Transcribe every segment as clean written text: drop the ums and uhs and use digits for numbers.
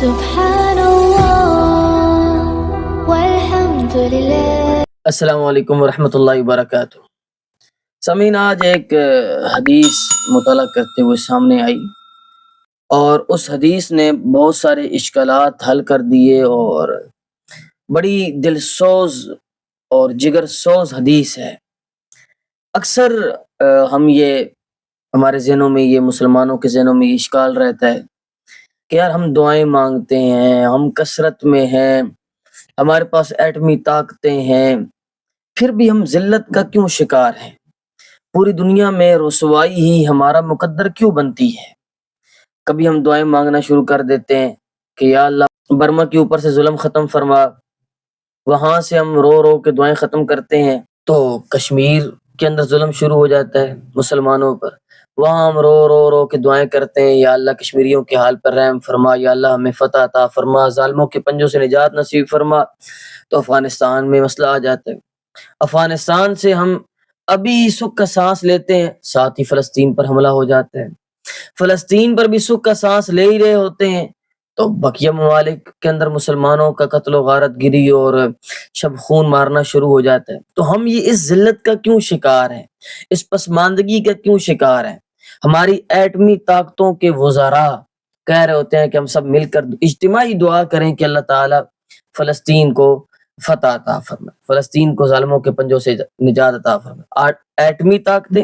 سبحان اللہ والحمد للہ۔ السلام علیکم ورحمۃ اللہ وبرکاتہ۔ سامعین، آج ایک حدیث مطالعہ کرتے ہوئے سامنے آئی اور اس حدیث نے بہت سارے اشکالات حل کر دیے اور بڑی دل سوز اور جگر سوز حدیث ہے۔ اکثر ہمارے ذہنوں میں یہ مسلمانوں کے ذہنوں میں یہ اشکال رہتا ہے کہ یار ہم دعائیں مانگتے ہیں، ہم کثرت میں ہیں، ہمارے پاس ایٹمی طاقتیں ہیں، پھر بھی ہم ذلت کا کیوں شکار ہیں؟ پوری دنیا میں رسوائی ہی ہمارا مقدر کیوں بنتی ہے؟ کبھی ہم دعائیں مانگنا شروع کر دیتے ہیں کہ یا اللہ برما کے اوپر سے ظلم ختم فرما، وہاں سے ہم رو رو کے دعائیں ختم کرتے ہیں تو کشمیر کے اندر ظلم شروع ہو جاتا ہے مسلمانوں پر، وہاں ہم رو رو رو کے دعائیں کرتے ہیں یا اللہ کشمیریوں کے حال پر رحم فرما، یا اللہ ہمیں فتح عطا فرما، ظالموں کے پنجوں سے نجات نصیب فرما، تو افغانستان میں مسئلہ آ جاتا ہے۔ افغانستان سے ہم ابھی سکھ کا سانس لیتے ہیں، ساتھ ہی فلسطین پر حملہ ہو جاتا ہے، فلسطین پر بھی سکھ کا سانس لے ہی رہے ہوتے ہیں تو بقیہ ممالک کے اندر مسلمانوں کا قتل و غارت گری اور شب خون مارنا شروع ہو جاتا ہے۔ تو ہم یہ اس ذلت کا کیوں شکار ہیں، اس پسماندگی کا کیوں شکار ہیں؟ ہماری ایٹمی طاقتوں کے وزراء کہہ رہے ہوتے ہیں کہ ہم سب مل کر اجتماعی دعا کریں کہ اللہ تعالیٰ فلسطین کو فتح عطا فرمائے، فلسطین کو ظالموں کے پنجوں سے نجات عطا فرمائے۔ ایٹمی طاقتیں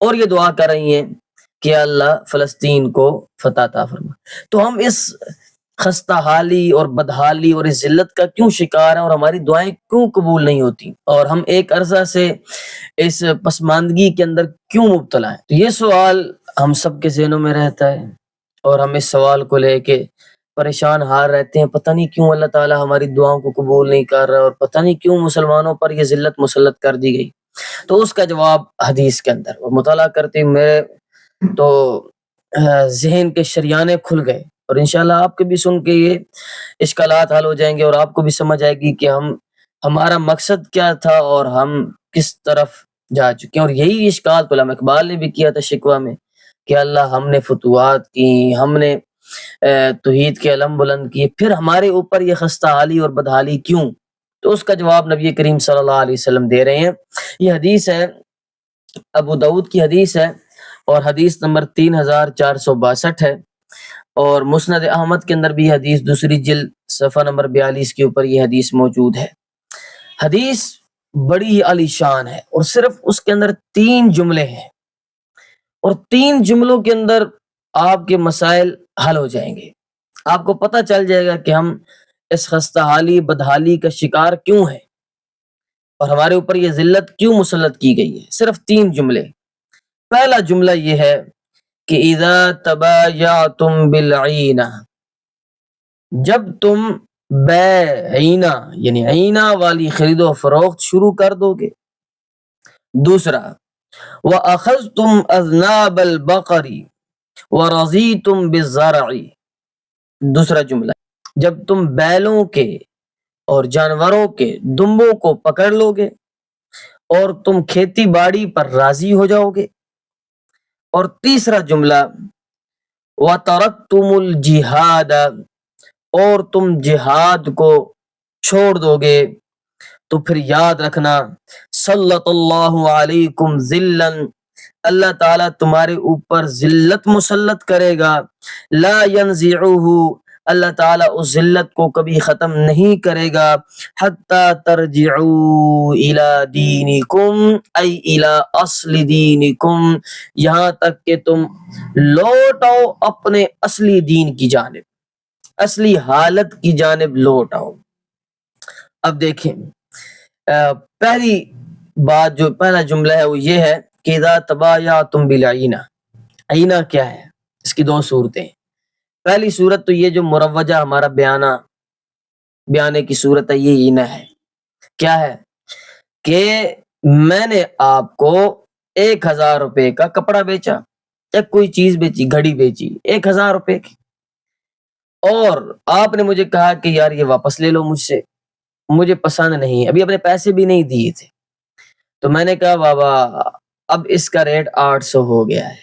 اور یہ دعا کر رہی ہیں کہ اللہ فلسطین کو فتح عطا فرمائے۔ تو ہم اس خستہ حالی اور بدحالی اور اس ذلت کا کیوں شکار ہیں اور ہماری دعائیں کیوں قبول نہیں ہوتی اور ہم ایک عرصہ سے اس پسماندگی کے اندر کیوں مبتلا ہیں؟ تو یہ سوال ہم سب کے ذہنوں میں رہتا ہے اور ہم اس سوال کو لے کے پریشان حال رہتے ہیں، پتہ نہیں کیوں اللہ تعالیٰ ہماری دعاؤں کو قبول نہیں کر رہا اور پتہ نہیں کیوں مسلمانوں پر یہ ذلت مسلط کر دی گئی۔ تو اس کا جواب حدیث کے اندر اور مطالعہ کرتے میرے تو ذہن کے شریانے کھل گئے اور انشاءاللہ آپ کے بھی سن کے یہ اشکالات حل ہو جائیں گے اور آپ کو بھی سمجھ آئے گی کہ ہمارا مقصد کیا تھا اور ہم کس طرف جا چکے ہیں۔ اور یہی اشکال تو علامہ اقبال نے بھی کیا تھا شکوہ میں کہ اللہ ہم نے فتوحات کی، ہم نے توحید کے علم بلند کیے، پھر ہمارے اوپر یہ خستہ حالی اور بدحالی کیوں؟ تو اس کا جواب نبی کریم صلی اللہ علیہ وسلم دے رہے ہیں۔ یہ حدیث ہے، ابو داؤد کی حدیث ہے اور حدیث نمبر 3462 ہے، اور مسند احمد کے اندر بھی حدیث دوسری جلد صفحہ نمبر 42 کے اوپر یہ حدیث موجود ہے۔ حدیث بڑی عالی شان ہے اور صرف اس کے اندر 3 جملے ہیں اور 3 جملوں کے اندر آپ کے مسائل حل ہو جائیں گے، آپ کو پتہ چل جائے گا کہ ہم اس خستہ حالی بدحالی کا شکار کیوں ہیں اور ہمارے اوپر یہ ذلت کیوں مسلط کی گئی ہے۔ صرف 3 جملے۔ پہلا جملہ یہ ہے کہ اذا تبایعتم بالعینہ، جب تم عینہ یعنی عینہ والی خرید و فروخت شروع کر دو گے۔ دوسرا وَأَخَذْتُمْ أَذْنَابَ الْبَقَرِ وَرَضِيتُمْ بِالزَّرْعِ، دوسرا جملہ جب تم بیلوں کے اور جانوروں کے دمبوں کو پکڑ لو گے اور تم کھیتی باڑی پر راضی ہو جاؤ گے۔ اور تیسرا جملہ وَتَرَكْتُمُ الْجِهَادَ، اور تم جہاد کو چھوڑ دو گے، تو پھر یاد رکھنا سلط اللہ علیکم ذلا، اللہ تعالیٰ تمہارے اوپر ذلت مسلط کرے گا، لا ینزعہ، اللہ تعالیٰ اس ذلت کو کبھی ختم نہیں کرے گا، حتی ترجعوا الی دینکم ای الی اصل دینکم، یہاں تک کہ تم لوٹ آؤ اپنے اصلی دین کی جانب، اصلی حالت کی جانب لوٹ آؤ۔ اب دیکھیں پہلی بات، جو پہلا جملہ ہے وہ یہ ہے کہ اذا تبایعتم بالعینہ۔ عینہ کیا ہے؟ اس کی 2 صورتیں۔ پہلی صورت تو یہ جو مروجہ ہمارا بیانے کی صورت ہے، یہ عینہ ہے۔ کیا ہے؟ کہ میں نے آپ کو 1000 روپے کا کپڑا بیچا یا کوئی چیز بیچی، گھڑی بیچی 1000 روپے کی، اور آپ نے مجھے کہا کہ یار یہ واپس لے لو مجھ سے، مجھے پسند نہیں، ابھی اپنے پیسے بھی نہیں دیے تھے۔ تو میں نے کہا بابا اب اس کا ریٹ 800 ہو گیا ہے،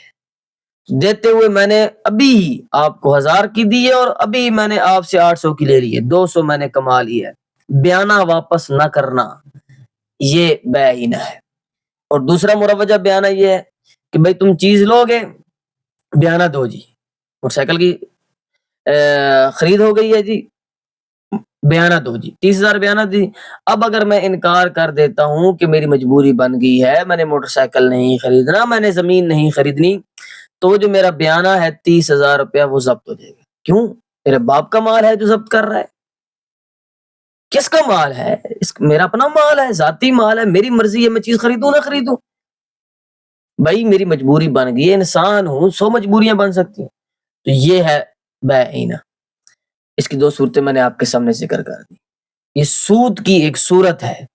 دیتے ہوئے میں نے ابھی آپ کو 1000 کی دی ہے اور ابھی میں نے آپ سے 800 کی لے لی ہے, 200 میں نے کما لی ہے. بیانہ واپس نہ کرنا یہ بیعینہ ہے. اور دوسرا مروجہ بیانہ یہ ہے کہ بھئی تم چیز لو گے, بیانہ دو جی, موٹر سائیکل کی خرید ہو گئی ہے جی, بیانہ دو جی, 30,000 بیانہ دی. اب اگر میں انکار کر دیتا ہوں کہ میری مجبوری بن گئی ہے, میں نے موٹر سائیکل نہیں خریدنا, میں نے زمین نہیں خریدنی, تو جو میرا بیانہ ہے 30,000 روپیہ وہ ضبط ہو جائے گا. کیوں؟ میرے باپ کا مال ہے جو ضبط کر رہا ہے. کس کا مال ہے؟ میرا اپنا مال ہے, ذاتی مال ہے, میری مرضی ہے میں چیز خریدوں نہ خریدوں. بھائی میری مجبوری بن گئی ہے, انسان ہوں, 100 مجبوریاں بن سکتی ہیں. تو یہ ہے بیعینہ. اس کی 2 صورتیں میں نے آپ کے سامنے ذکر کر دی. یہ سود کی ایک صورت ہے.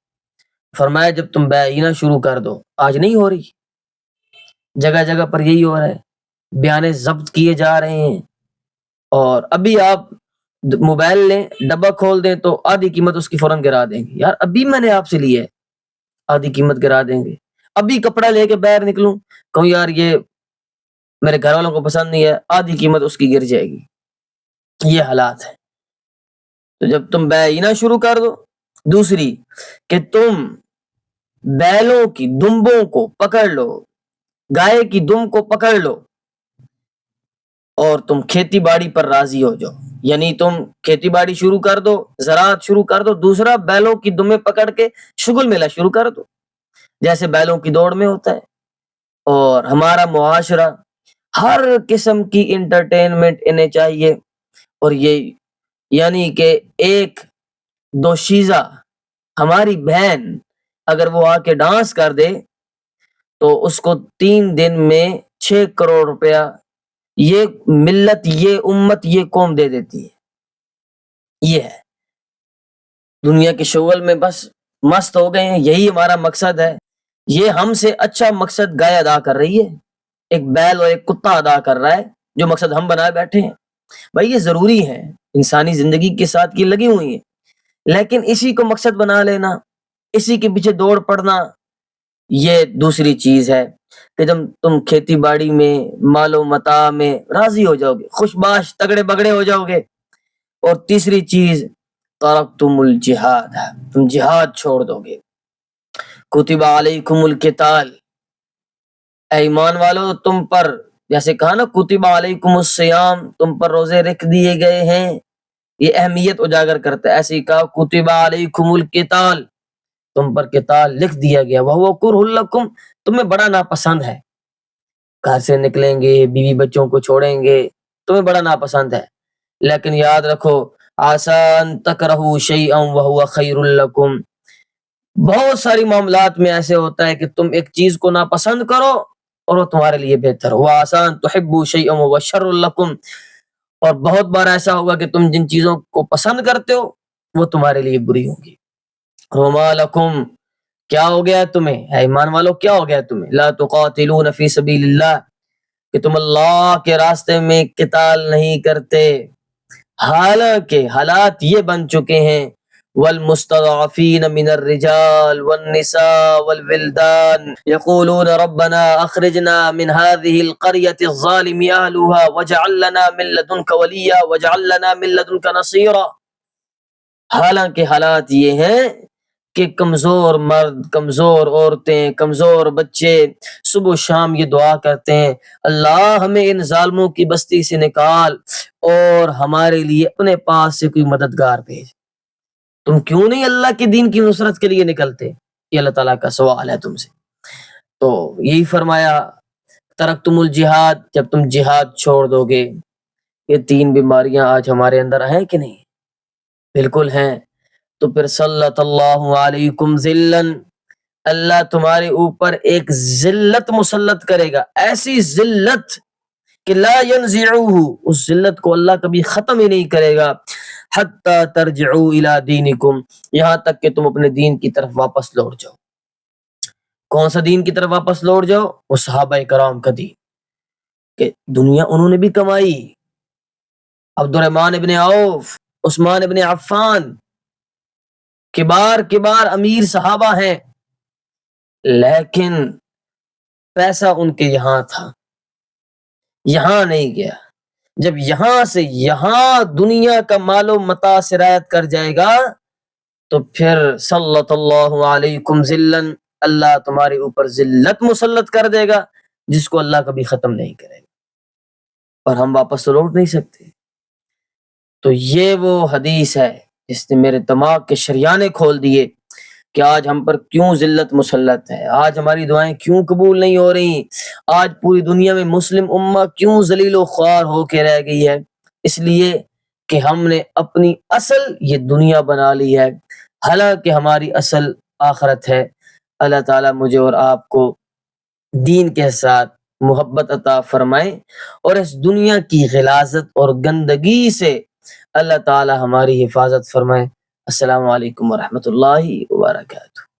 فرمایا جب تم بیعینہ شروع کر دو, آج نہیں ہو رہی, جگہ جگہ پر یہی ہو رہا ہے, بیانے ضبط کیے جا رہے ہیں. اور ابھی آپ موبائل لیں, ڈبہ کھول دیں تو آدھی قیمت اس کی فوراً گرا دیں گے. یار ابھی میں نے آپ سے لی ہے, آدھی قیمت گرا دیں گے. ابھی کپڑا لے کے باہر نکلوں, کہوں یار یہ میرے گھر والوں کو پسند نہیں ہے, آدھی قیمت اس کی گر جائے گی. یہ حالات ہے. تو جب تم بیعینہ شروع کر دو. دوسری کہ تم بیلوں کی دمبوں کو پکڑ لو, گائے کی دم کو پکڑ لو اور تم کھیتی باڑی پر راضی ہو جاؤ. یعنی تم کھیتی باڑی شروع کر دو, زراعت شروع کر دو. دوسرا بیلوں کی دمیں پکڑ کے شغل میلہ شروع کر دو, جیسے بیلوں کی دوڑ میں ہوتا ہے. اور ہمارا معاشرہ ہر قسم کی انٹرٹینمنٹ انہیں چاہیے. اور یہ یعنی کہ ایک دوشیزہ ہماری بہن اگر وہ آ کے ڈانس کر دے تو اس کو 3 دن میں 6 کروڑ روپیہ یہ ملت, یہ امت, یہ قوم دے دیتی ہے. یہ ہے دنیا کے شغل میں بس مست ہو گئے ہیں, یہی ہمارا مقصد ہے. یہ ہم سے اچھا مقصد گائے ادا کر رہی ہے, ایک بیل اور ایک کتا ادا کر رہا ہے جو مقصد ہم بنائے بیٹھے ہیں. بھائی یہ ضروری ہے, انسانی زندگی کے ساتھ یہ لگی ہوئی ہیں, لیکن اسی کو مقصد بنا لینا, اسی کے پیچھے دوڑ پڑنا, یہ دوسری چیز ہے. کہ جب تم کھیتی باڑی میں, مال و متاع میں راضی ہو جاؤ گے, خوش باش تگڑے بگڑے ہو جاؤ گے. اور تیسری چیز ترکتم الجہاد, تم جہاد چھوڑ دو گے. کتب علیکم القتال, اے ایمان والو تم پر, جیسے کہا نا کتب علیکم الصیام, تم پر روزے رکھ دیے گئے ہیں, یہ اہمیت اجاگر کرتا ہے. ایسے ہی کہا کتب علیکم القتال, تم پر قتال لکھ دیا گیا. وہو کرہ لکم, تمہیں بڑا ناپسند ہے. گھر سے نکلیں گے, بیوی بچوں کو چھوڑیں گے, تمہیں بڑا ناپسند ہے. لیکن یاد رکھو آسان تکرہو شیئا وہو خیر لکم, بہت ساری معاملات میں ایسے ہوتا ہے کہ تم ایک چیز کو ناپسند کرو اور وہ تمہارے لیے بہتر ہو. آسان تحبوا شیئا وہو شر لکم, اور بہت بار ایسا ہوگا کہ تم جن چیزوں کو پسند کرتے ہو وہ تمہارے لیے بری ہوں گی. وما لکم, کیا ہو گیا تمہیں, اے ایمان والو کیا ہو گیا تمہیں, لا تقاتلون فی سبیل اللہ, کہ تم اللہ کے راستے میں قتال نہیں کرتے, حالانکہ حالات یہ بن چکے ہیں. والمستضعفین من الرجال والنساء والولدان یقولون ربنا اخرجنا من هذه القرية الظالم اهلها واجعل لنا من لدنك وليا واجعل لنا من لدنك نصيرا. حالانکہ حالات یہ ہیں کہ کمزور مرد, کمزور عورتیں, کمزور بچے صبح و شام یہ دعا کرتے ہیں, اللہ ہمیں ان ظالموں کی بستی سے نکال اور ہمارے لیے اپنے پاس سے کوئی مددگار بھیج. تم کیوں نہیں اللہ کے دین کی نصرت کے لیے نکلتے؟ یہ اللہ تعالیٰ کا سوال ہے تم سے. تو یہی فرمایا ترکتم الجہاد, جب تم جہاد چھوڑ دو گے. یہ 3 بیماریاں آج ہمارے اندر ہیں کہ نہیں؟ بالکل ہیں. تو پھر سلط اللہ علیکم ذلن, اللہ تمہارے اوپر ایک ذلت مسلط کرے گا, ایسی ذلت کہ لا ینزعوہ, اس ذلت کو اللہ کبھی ختم ہی نہیں کرے گا. حتی ترجعوا الی دینکم, یہاں تک کہ تم اپنے دین کی طرف واپس لوٹ جاؤ. کون سا دین کی طرف واپس لوٹ جاؤ؟ وہ صحابہ کرام کا دین, کہ دنیا انہوں نے بھی کمائی. عبد الرحمن ابن عوف, عثمان ابن عفان, کبار امیر صحابہ ہیں, لیکن پیسہ ان کے یہاں تھا, یہاں نہیں گیا. جب یہاں سے یہاں دنیا کا مال و متاع سرایت کر جائے گا تو پھر سلط اللہ علیکم ذلًا، اللہ تمہارے اوپر ذلت مسلط کر دے گا جس کو اللہ کبھی ختم نہیں کرے گا، اور ہم واپس تو لوٹ نہیں سکتے. تو یہ وہ حدیث ہے جس نے میرے دماغ کے شریانے کھول دیے کہ آج ہم پر کیوں ذلت مسلط ہے، آج ہماری دعائیں کیوں قبول نہیں ہو رہی، آج پوری دنیا میں مسلم امہ کیوں ذلیل و خوار ہو کے رہ گئی ہے. اس لیے کہ ہم نے اپنی اصل یہ دنیا بنا لی ہے، حالانکہ ہماری اصل آخرت ہے. اللہ تعالیٰ مجھے اور آپ کو دین کے ساتھ محبت عطا فرمائے اور اس دنیا کی غلاظت اور گندگی سے اللہ تعالیٰ ہماری حفاظت فرمائے. السلام علیکم ورحمۃ اللہ وبرکاتہ.